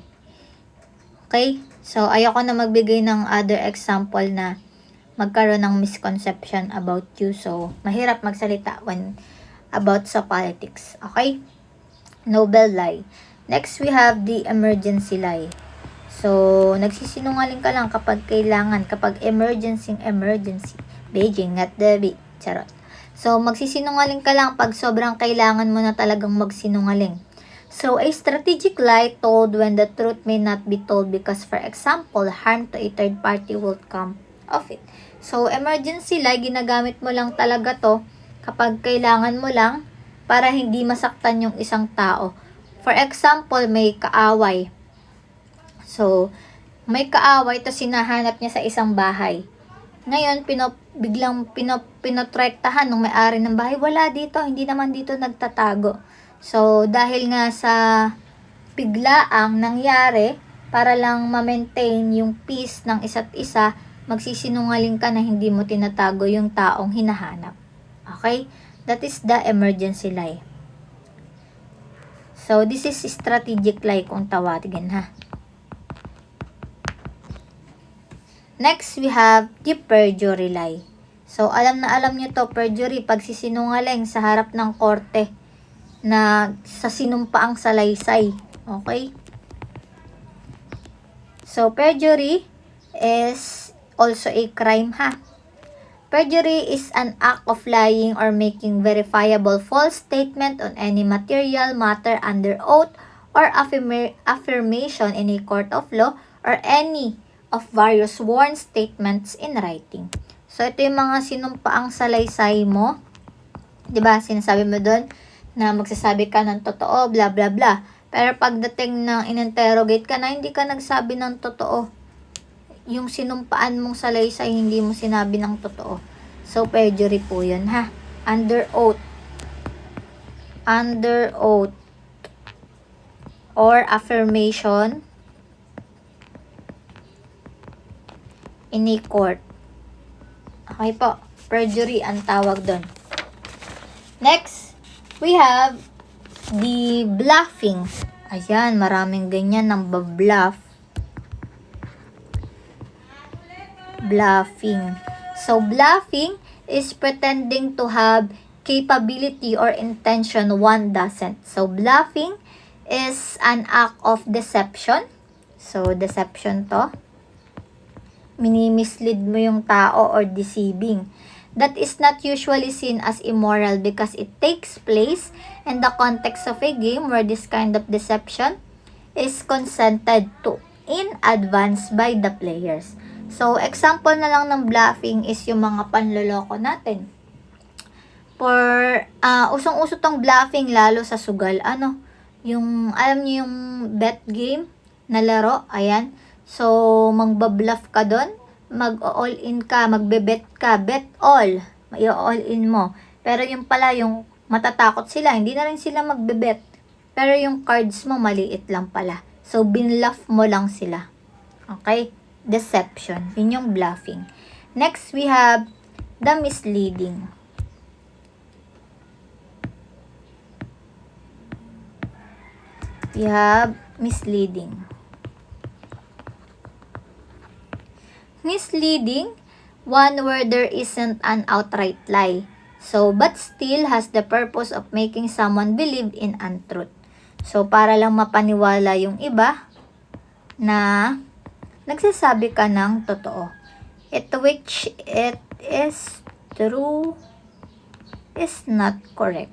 A: Okay? So, ayoko na magbigay ng other example na magkaroon ng misconception about you. So, mahirap magsalita when about sa politics. Okay? Noble lie. Next, we have the emergency lie. So, nagsisinungaling ka lang kapag kailangan, kapag emergency. Beijing at the charot. So, magsisinungaling ka lang pag sobrang kailangan mo na talagang magsinungaling. So, a strategic lie told when the truth may not be told because, for example, harm to a third party will come of it. So, emergency lie, ginagamit mo lang talaga to kapag kailangan mo lang para hindi masaktan yung isang tao. For example, may kaaway. So, may kaaway, to sinahanap niya sa isang bahay. Ngayon, biglang pinotrektahan ng may-ari ng bahay. Wala dito, hindi naman dito nagtatago. So, dahil nga sa biglaang nangyari, para lang ma-maintain yung peace ng isa't isa, magsisinungaling ka na hindi mo tinatago yung taong hinahanap. Okay? That is the emergency lie. So, this is strategic lie kung tawagin, ha? Next, we have the perjury lie. So, alam na alam nyo to, perjury, pagsisinungaling sa harap ng korte na sa sinumpaang salaysay. Okay? So, perjury is also a crime, ha? Perjury is an act of lying or making verifiable false statement on any material matter under oath or affirmation in a court of law or any of various sworn statements in writing. So, ito yung mga sinumpaang salaysay mo. 'Di ba? Sinasabi mo doon na magsasabi ka ng totoo, bla bla bla. Pero pagdating ng in-interrogate ka na, hindi ka nagsabi ng totoo. Yung sinumpaan mong salaysay, hindi mo sinabi ng totoo. So, perjury po yun, ha? Under oath. Under oath. Or affirmation in a court. Okay po. Perjury ang tawag doon. Next, we have the bluffing. Ayan, maraming ganyan ng bluff. Bluffing. So, bluffing is pretending to have capability or intention one doesn't. So, bluffing is an act of deception. So, deception to. Minimislead mo yung tao or deceiving. That is not usually seen as immoral because it takes place in the context of a game where this kind of deception is consented to in advance by the players. So, example na lang ng bluffing is yung mga panloloko natin. Usong-uso tong bluffing lalo sa sugal. Yung, alam niyo yung bet game na laro? Ayan. So, magbabluff ka doon, mag-all in ka, magbe-bet ka, bet all, i-all in mo. Pero yung pala, yung matatakot sila, hindi na rin sila magbe-bet. Pero yung cards mo, maliit lang pala. So, binluff mo lang sila. Okay? Deception. Yun yung bluffing. Next, we have the misleading. We have misleading. Misleading, one where there isn't an outright lie. So, but still has the purpose of making someone believe in untruth. So, para lang mapaniwala yung iba na nagsasabi ka ng totoo. Which it is true is not correct.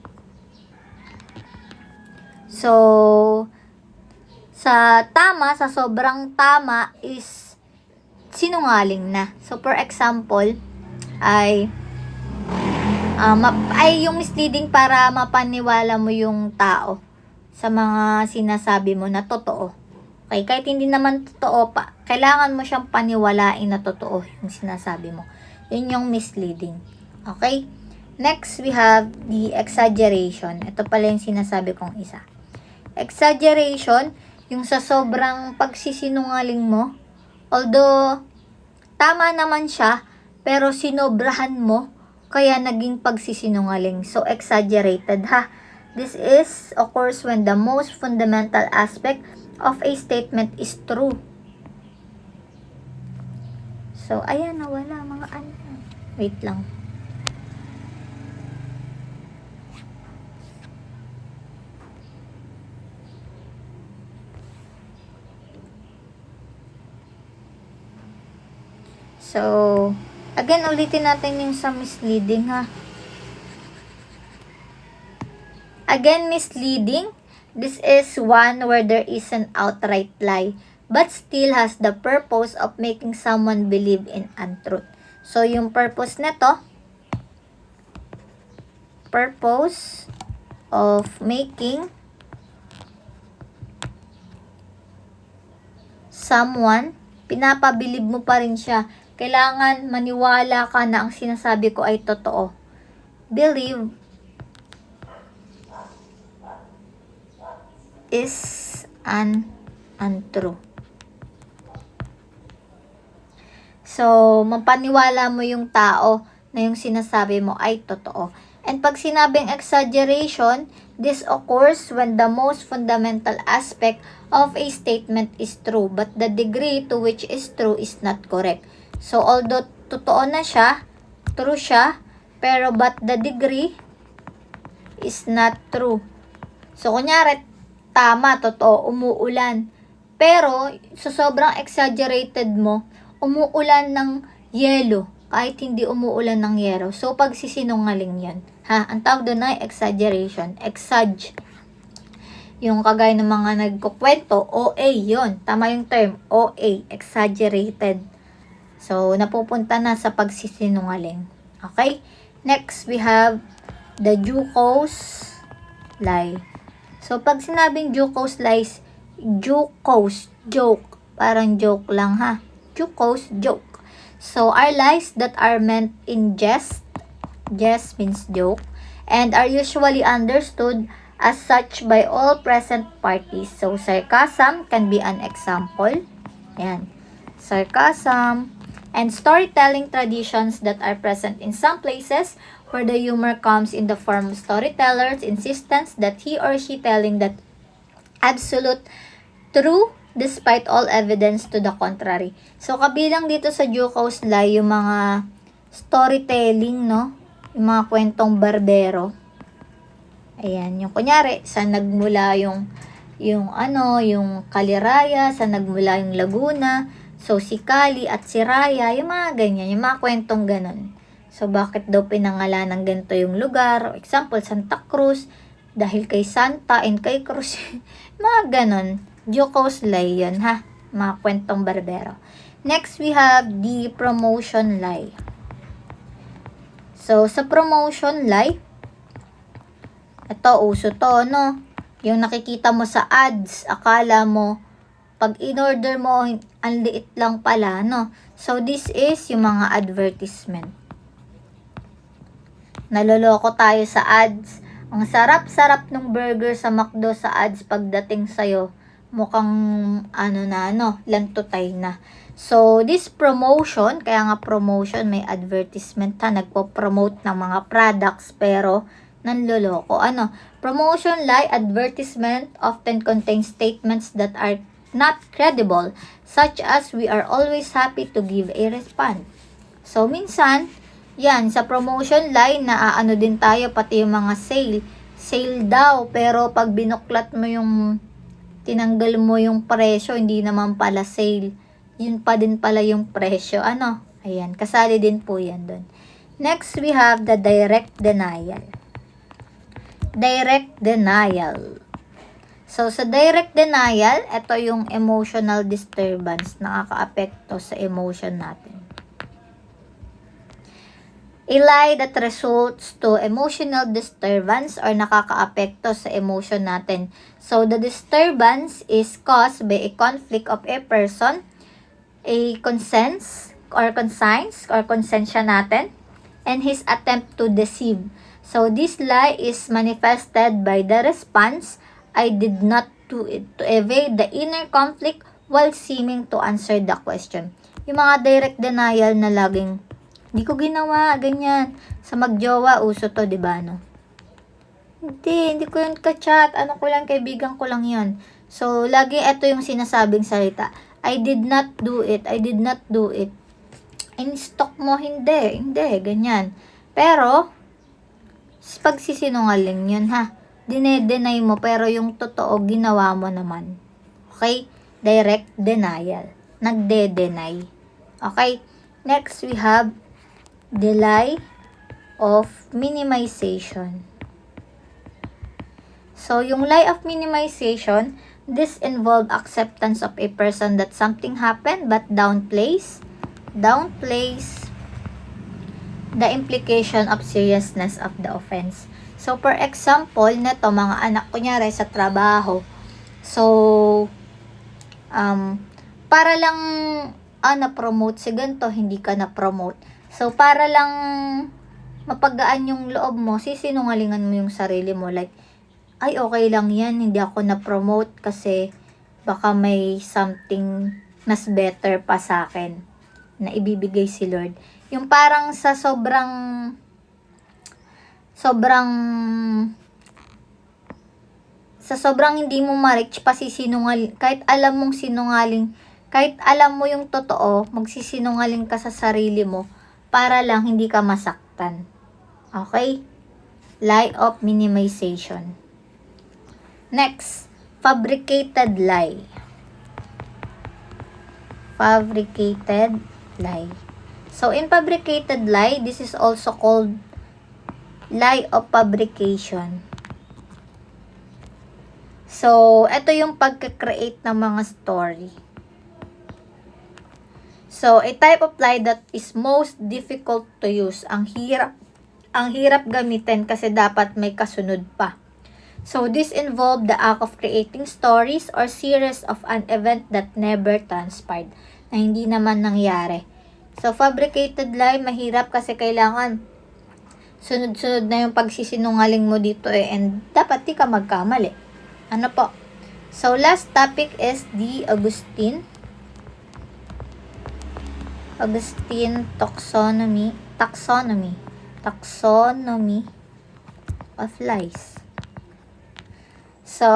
A: So, sa sobrang tama is sinungaling na. So, for example, ay yung misleading para mapaniwala mo yung tao sa mga sinasabi mo na totoo. Okay, kahit hindi naman totoo pa, kailangan mo siyang paniwalain na totoo yung sinasabi mo. Yun yung misleading. Okay? Next, we have the exaggeration. Ito pala yung sinasabi kong isa. Exaggeration, yung sa sobrang pagsisinungaling mo, although tama naman siya, pero sinobrahan mo, kaya naging pagsisinungaling. So, exaggerated, ha? This is, of course, when the most fundamental aspect of a statement is true. So, ayan, nawala mga ano. Wait lang. So, again, ulitin natin yung sa misleading, ha? Again, misleading, This is one where there is an outright lie, but still has the purpose of making someone believe in untruth. So, yung purpose nito, purpose of making someone, pinapabilib mo pa rin siya. Kailangan maniwala ka na ang sinasabi ko ay totoo. Believe is untrue. So, mapaniwala mo yung tao na yung sinasabi mo ay totoo. And pag sinabing exaggeration, this occurs when the most fundamental aspect of a statement is true, but the degree to which is true is not correct. So, although totoo na siya, true siya, pero but the degree is not true. So, kunyari, tama, totoo, umuulan. Pero, sa sobrang exaggerated mo, umuulan ng yelo, kahit hindi umuulan ng yero. So, pagsisinungaling yan. Ha? Ang tawag doon ay exaggeration. Exag. Yung kagaya ng mga nagkukwento, OA yon. Tama yung term, OA, exaggerated. So, napupunta na sa pagsisinungaling. Okay? Next, we have the jocose lie. So, pag sinabing jocose lies, jocose, joke. Parang joke lang ha. Jocose, joke. So, are lies that are meant in jest. Jest means joke. And are usually understood as such by all present parties. So, sarcasm can be an example. Ayan. Sarcasm. And storytelling traditions that are present in some places where the humor comes in the form of storyteller's insistence that he or she telling that absolute true despite all evidence to the contrary. So, kabilang dito sa jocose lie, yung mga storytelling, no? Yung mga kwentong barbero. Ayan, yung kunyari, saan nagmula yung Kaliraya, saan nagmula yung Laguna, so si Kali at si Raya, yung mga ganyan, yung mga kwentong ganon. So, bakit daw pinangalan ng ganito yung lugar? Example, Santa Cruz, dahil kay Santa and kay Cruz, mga ganon. Jocose lie yun, ha? Mga kwentong barbero. Next, we have the promotion lie. So, sa promotion lie, ito, uso to, no? Yung nakikita mo sa ads, akala mo, pag in-order mo, ang liit lang pala, no? So, this is yung mga advertisement. Naloloko tayo sa ads. Ang sarap-sarap ng burger sa McDo sa ads pagdating sa'yo. Mukhang, lantutay na. So, this promotion, kaya nga promotion, may advertisement ha, nagpo-promote ng mga products, pero nanloloko. Promotion lie advertisement often contains statements that are not credible, such as we are always happy to give a response. So, minsan, yan, sa promotion lie, naaano din tayo, pati yung mga sale. Sale daw, pero pag binuklat mo yung, tinanggal mo yung presyo, hindi naman pala sale. Yun pa din pala yung presyo. Ayan, kasali din po yan doon. Next, we have the direct denial. Direct denial. So, sa direct denial, ito yung emotional disturbance, nakaka-apekto sa emotion natin. A lie that results to emotional disturbance or nakaka-apekto sa emotion natin. So, the disturbance is caused by a conflict of a person, a konsensya natin, and his attempt to deceive. So, this lie is manifested by the response, I did not do it, to evade the inner conflict while seeming to answer the question. Yung mga direct denial na laging, hindi ko ginawa, ganyan. Sa magjowa, uso to, di ba, no? Hindi ko yun ka-chat. Kaibigan ko lang yun. So, lagi ito yung sinasabing salita. I did not do it. I did not do it. In-stock mo, hindi, ganyan. Pero, pagsisinungaling yun, ha? Dine-deny mo, pero yung totoo, ginawa mo naman. Okay? Direct denial. Nagde-deny. Okay? Next, we have the lie of minimization. So, yung lie of minimization, this involve acceptance of a person that something happened but downplays the implication of seriousness of the offense. So, for example, neto mga anak kunyari sa trabaho. So, para lang na-promote si ganito, hindi ka na-promote. So, para lang mapagaan yung loob mo, sisinungalingan mo yung sarili mo. Like, ay, okay lang yan, hindi ako na-promote kasi baka may something mas better pa sa akin na ibibigay si Lord. Yung parang sa sobrang hindi mo ma-reach pa kahit alam mong sinungaling, kahit alam mo yung totoo, magsisinungaling ka sa sarili mo para lang hindi ka masaktan. Okay? Lie of minimization. Next, fabricated lie. Fabricated lie. So, in fabricated lie, this is also called lie of fabrication. So, ito yung pagka-create ng mga story. So, a type of lie that is most difficult to use. Ang hirap gamitin kasi dapat may kasunod pa. So, this involved the act of creating stories or series of an event that never transpired, na hindi naman nangyari. So, fabricated lie, mahirap kasi kailangan sunod-sunod na yung pagsisinungaling mo dito and dapat di ka magkamali. Ano po? So, last topic is the Augustine taxonomy of lies. So,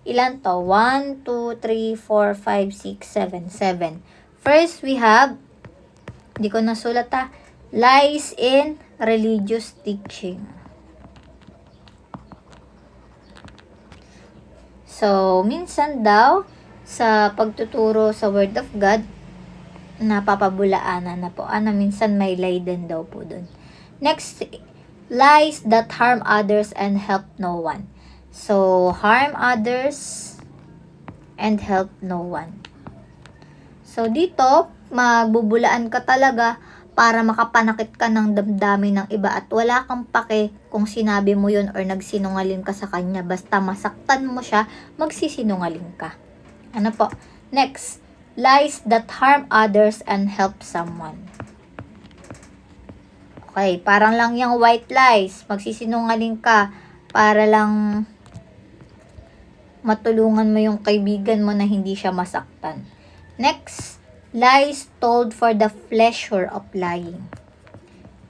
A: ilan to? 1, 2, 3, 4, 5, 6, 7. First, we have, di ko nasulat lies in religious teaching. So, minsan daw, sa pagtuturo sa Word of God, napapabulaanan na po. Minsan may lie din daw po dun. Next, lies that harm others and help no one. So, harm others and help no one. So, dito, magbubulaan ka talaga para makapanakit ka ng damdamin ng iba at wala kang pake kung sinabi mo yun or nagsinungaling ka sa kanya. Basta masaktan mo siya, magsisinungaling ka. Ano po? Next, lies that harm others and help someone. Okay, parang lang yung white lies. Magsisinungaling ka para lang matulungan mo yung kaibigan mo na hindi siya masaktan. Next, lies told for the pleasure of lying.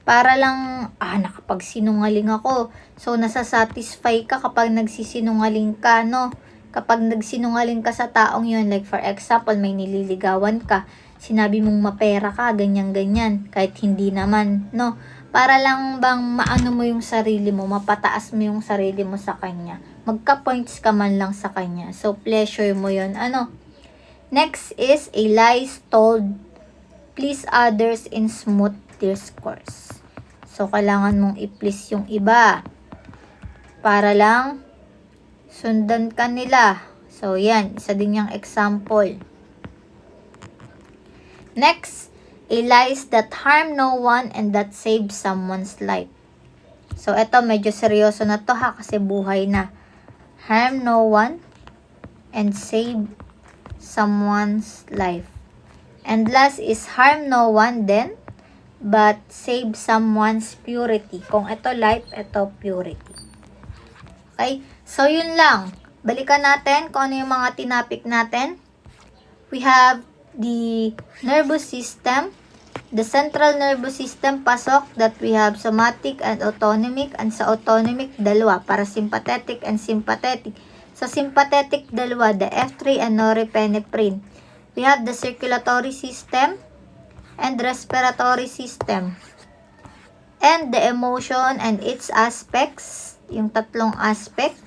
A: Para lang, nakapagsinungaling ako. So, nasasatisfy ka kapag nagsisinungaling ka, no? Kapag nagsinungaling ka sa taong yun, like for example, may nililigawan ka, sinabi mong mapera ka, ganyan-ganyan, kahit hindi naman, no? Para lang bang maano mo yung sarili mo, mapataas mo yung sarili mo sa kanya. Magka-points ka man lang sa kanya. So, pleasure mo yun. Next is a lies told please others in smooth discourse. So, kailangan mong i-please yung iba para lang sundan ka nila. So, yan. Isa din yung example. Next, a lies that harm no one and that save someone's life. So, eto medyo seryoso na to kasi buhay na. Harm no one and save someone's life. And last is harm no one then, but save someone's purity. Kung ito life, ito purity. Okay? So, yun lang. Balikan natin kung ano yung mga tinapik natin. We have the nervous system, the central nervous system, pasok, that we have somatic and autonomic. And sa autonomic, dalawa, parasympathetic and sympathetic. Sa sympathetic, dalawa, the F3 and norepinephrine. We have the circulatory system and respiratory system. And the emotion and its aspects, yung tatlong aspect,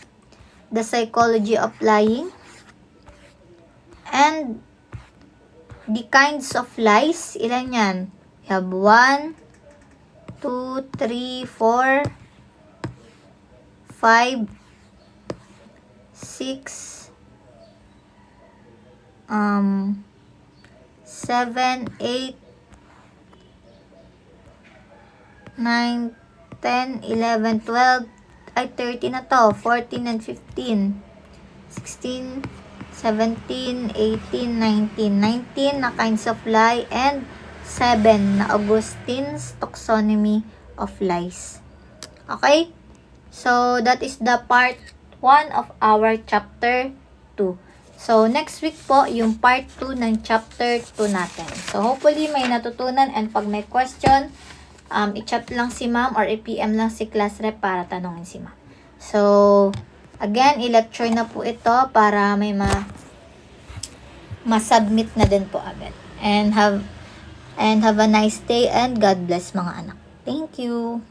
A: the psychology of lying, and the kinds of lies. Ilan yan? We have 1, 2, 3, 4, 5, 6, 7, 8, 9, 10, 11, 12, ay 30 na to, 14 and 15, 16, 17, 18, 19, 19 na kinds of lie, and 7 na Augustine's taxonomy of lies. Okay? So, that is the part 1 of our chapter 2. So, next week po, yung part 2 ng chapter 2 natin. So, hopefully, may natutunan, and pag may question, i-chat lang si ma'am or i-PM lang si class rep para tanongin si ma'am. So, again, i-lecture na po ito para may ma-submit na din po agad. And have a nice day, and God bless mga anak. Thank you.